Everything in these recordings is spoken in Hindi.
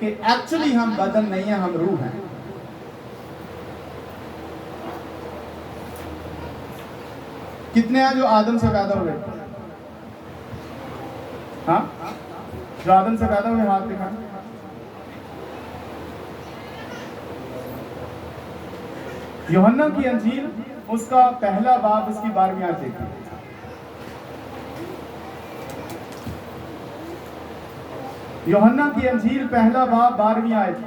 कि एक्चुअली हम बदन नहीं है, हम रूह हैं। कितने हैं जो आदम से पैदा हुए? हाँ, जो आदम से पैदा हुए हाथ दिखाएं। यूहन्ना की अंजील उसका पहला बाब उसकी 12वीं आयत देखिए। यूहन्ना की अंजील पहला बाब 12वीं आयत।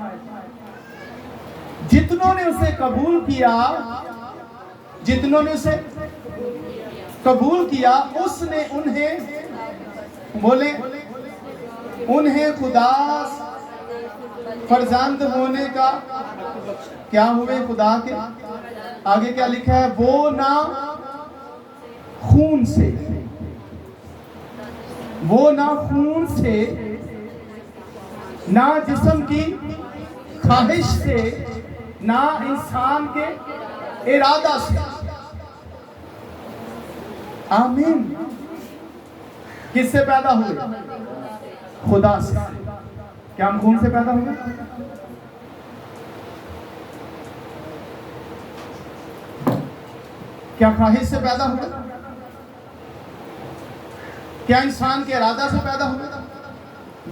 जितनों ने उसे कबूल किया, जितनों ने उसे कबूल किया, उसने उन्हें, बोले, उन्हें खुदा फर्जंद होने का क्या हुए? खुदा के आगे क्या लिखा है? वो ना खून से, वो ना खून से, ना जिस्म की ख्वाहिश से, ना इंसान के इरादा से। आमीन। किससे पैदा हुए? खुदा से। क्या हम खून से पैदा हुए? क्या ख्वाहिश से पैदा हुए? क्या इंसान के इरादा से पैदा हुए?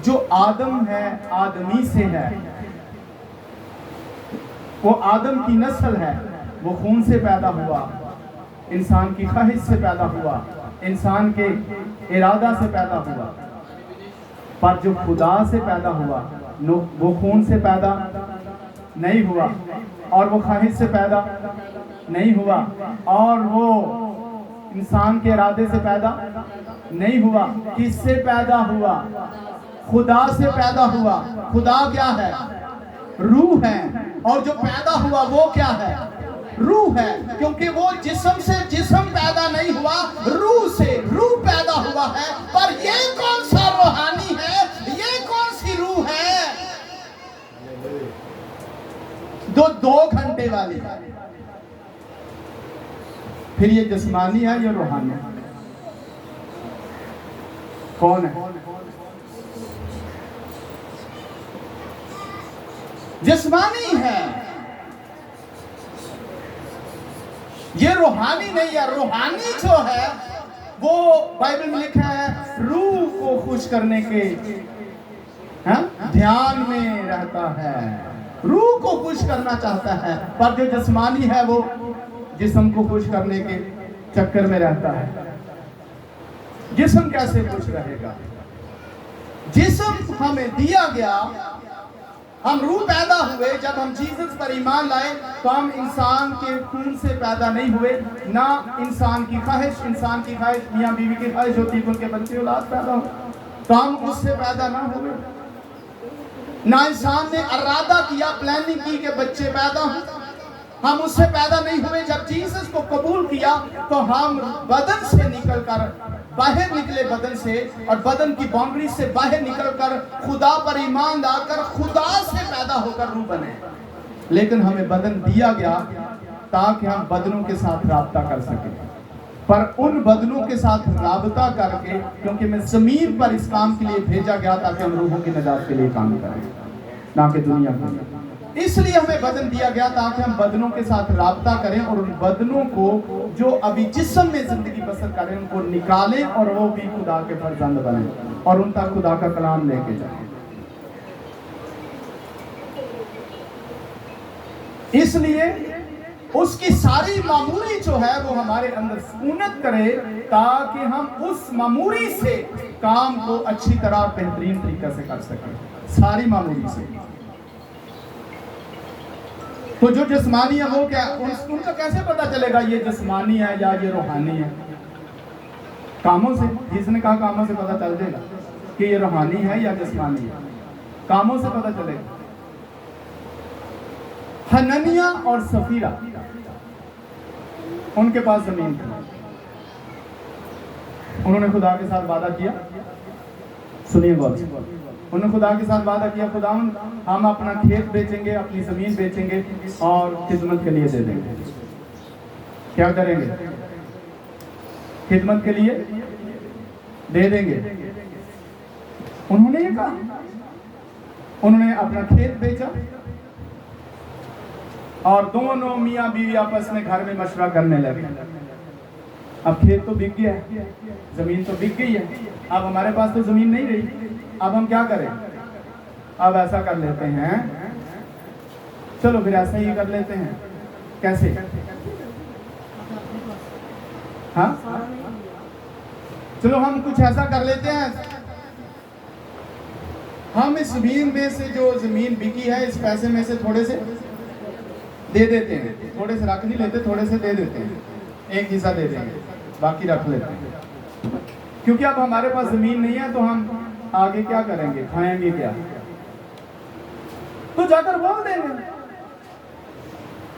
जो आदम है, आदमी से है, वो आदम की नस्ल है, वो खून से पैदा हुआ, इंसान की ख्वाहिश से पैदा हुआ, इंसान के इरादा से पैदा हुआ। पर जो खुदा से पैदा हुआ, वो खून से पैदा नहीं हुआ, और वो ख्वाहिश से पैदा नहीं हुआ, और वो इंसान के इरादे से पैदा नहीं हुआ। किससे पैदा हुआ? खुदा से पैदा हुआ। खुदा क्या है? रूह है। और जो पैदा हुआ वो क्या है? रूह है। क्योंकि वो जिस्म से जिस्म पैदा नहीं हुआ, रूह से रूह पैदा हुआ है। पर ये कौन सा रूहानी है? ये कौन सी रूह है? दो घंटे वाली है। फिर ये जिस्मानी है या रूहानी है? कौन है? जिस्मानी है, ये रूहानी नहीं है। रूहानी जो है वो बाइबल में लिखा है रूह को खुश करने के ध्यान में रहता है, रूह को खुश करना चाहता है। पर जो जिस्मानी है वो जिस्म को खुश करने के चक्कर में रहता है। जिस्म कैसे खुश रहेगा? जिस्म हमें दिया गया, हम रूह पैदा हुए। जब हम जीसस पर ईमान लाए तो हम इंसान के खून से पैदा नहीं हुए, ना इंसान की ख्वाहिश। इंसान की ख्वाहिश मियाँ बीवी की ख्वाहिश होती है कि उनके बच्चे औलाद पैदा हो, तो हम उससे पैदा ना हुए। ना इंसान ने इरादा किया, प्लानिंग की कि बच्चे पैदा हो, हम उससे पैदा नहीं हुए। जब जीसस को कबूल किया तो हम बदन से निकलकर बाहर निकले, बदन से और बदन की बाउंड्री से बाहर निकलकर खुदा पर ईमान लाकर खुदा से पैदा होकर रूह बने। लेकिन हमें बदन दिया गया ताकि हम बदनों के साथ राब्ता कर सके। पर उन बदनों के साथ राब्ता करके, क्योंकि मैं ज़मीन पर इस काम के लिए भेजा गया ताकि हम रूहों की नजात के लिए काम करें, ना कि दुनिया को। इसलिए हमें बदन दिया गया ताकि हम बदनों के साथ राब्ता करें और उन बदनों को जो अभी जिस्म में जिंदगी बसर करें उनको निकालें और वो भी खुदा के फर्जंद बने और उन तक खुदा का कलाम लेके जाएं। इसलिए उसकी सारी मामूरी जो है वो हमारे अंदर सुकूनत करे ताकि हम उस मामूरी से काम को अच्छी तरह बेहतरीन तरीके से कर सकें, सारी मामूरी से। तो जो जिस्मानी है वो क्या, उनका कैसे पता चलेगा ये जिस्मानी है या ये रूहानी है? कामों से। जिसने कहा कामों से पता चल जाएगा कि ये रूहानी है या जिस्मानी है, कामों से पता चलेगा। हननिया और सफीरा, उनके पास जमीन थी, उन्होंने खुदा के साथ वादा किया। सुनिए गौर से, उन्होंने खुदा के साथ वादा किया, खुदा हम अपना खेत बेचेंगे, अपनी जमीन बेचेंगे और खिदमत के लिए दे देंगे। क्या करेंगे? खिदमत के लिए दे देंगे। उन्होंने ये कहा, उन्होंने अपना खेत बेचा और दोनों मियाँ बीवी आपस में घर में मशवरा करने लगे। अब खेत तो बिक गया है, जमीन तो बिक गई है, अब हमारे पास तो जमीन नहीं रही, अब हम क्या करें? अब ऐसा कर लेते हैं, चलो फिर ऐसा ही कर लेते हैं। कैसे? हाँ, चलो हम कुछ ऐसा कर लेते हैं, हम इस जमीन में से जो जमीन बिकी है इस पैसे में से थोड़े से दे देते हैं, थोड़े से रख नहीं लेते, थोड़े से दे देते हैं, एक हिस्सा दे देंगे, बाकी रख लेते हैं। क्योंकि अब हमारे पास जमीन नहीं है तो हम आगे क्या करेंगे, खाएंगे क्या? तो जाकर बोल देंगे।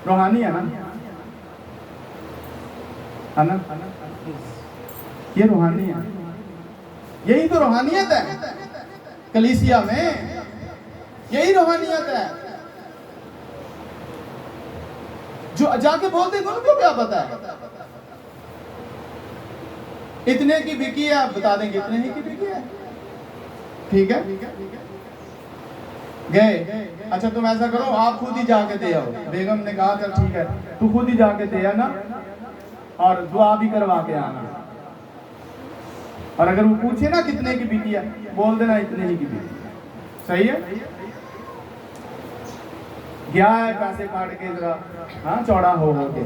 रूहानी है ना, ये रूहानी है, यही तो रूहानियत है कलीसिया में, यही रूहानियत है। जो जाके बोलते हैं उनको क्या पता है? इतने की बिकी है, आप बता देंगे इतने ही की बिकी है, ठीक है, गए। अच्छा तुम ऐसा करो, आप खुद ही जाके दे आओ। बेगम ने कहा चल ठीक है, तू खुद ही जाके दे आना और दुआ भी करवा के आना। और अगर वो पूछे ना कितने की बिकी है, बोल देना इतने ही की बिकी है। सही है? गया है पैसे काट के जरा, हाँ, चौड़ा हो के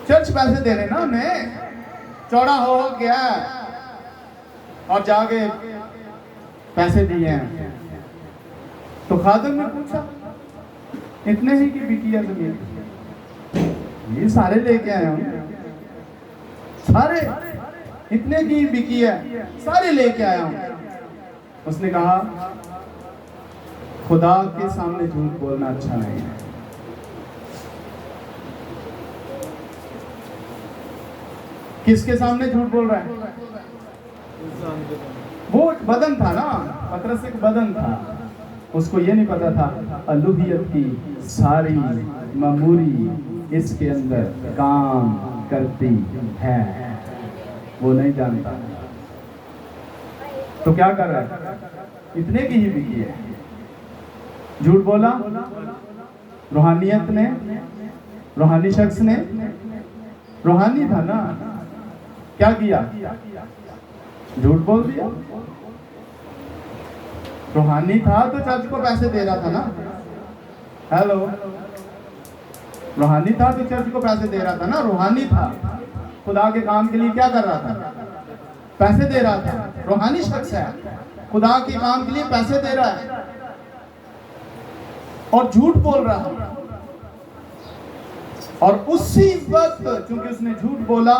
चर्च पैसे दे रहे ना उन्हें, चौड़ा हो गया और जाके पैसे दिए हैं। तो खादिम ने पूछा इतने ही की बिकी है जमीन, ये सारे लेके आए हूं, सारे इतने की बिकी है, सारे लेके आया हूं। उसने कहा खुदा के सामने झूठ बोलना अच्छा नहीं है। किसके सामने झूठ बोल रहा है? वो बदन था ना, पतरस एक बदन था, उसको ये नहीं पता था अलूहियत की सारी मामूरी इसके अंदर काम करती है, वो नहीं जानता। तो क्या कर रहा है? इतने की ही बिकी है, झूठ बोला रूहानियत ने, रूहानी शख्स ने, रूहानी था ना, क्या किया? झूठ बोल दिया। रूहानी था तो चर्च को पैसे दे रहा था ना, हेलो, रूहानी था तो चर्च को पैसे दे रहा था ना, रूहानी था, खुदा के काम के लिए क्या कर रहा था? पैसे दे रहा था। रूहानी शख्स है, खुदा के काम के लिए पैसे दे रहा है और झूठ बोल रहा है। और उसी वक्त चूंकि उसने झूठ बोला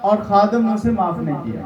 और खादिम ने उसे माफ नहीं किया,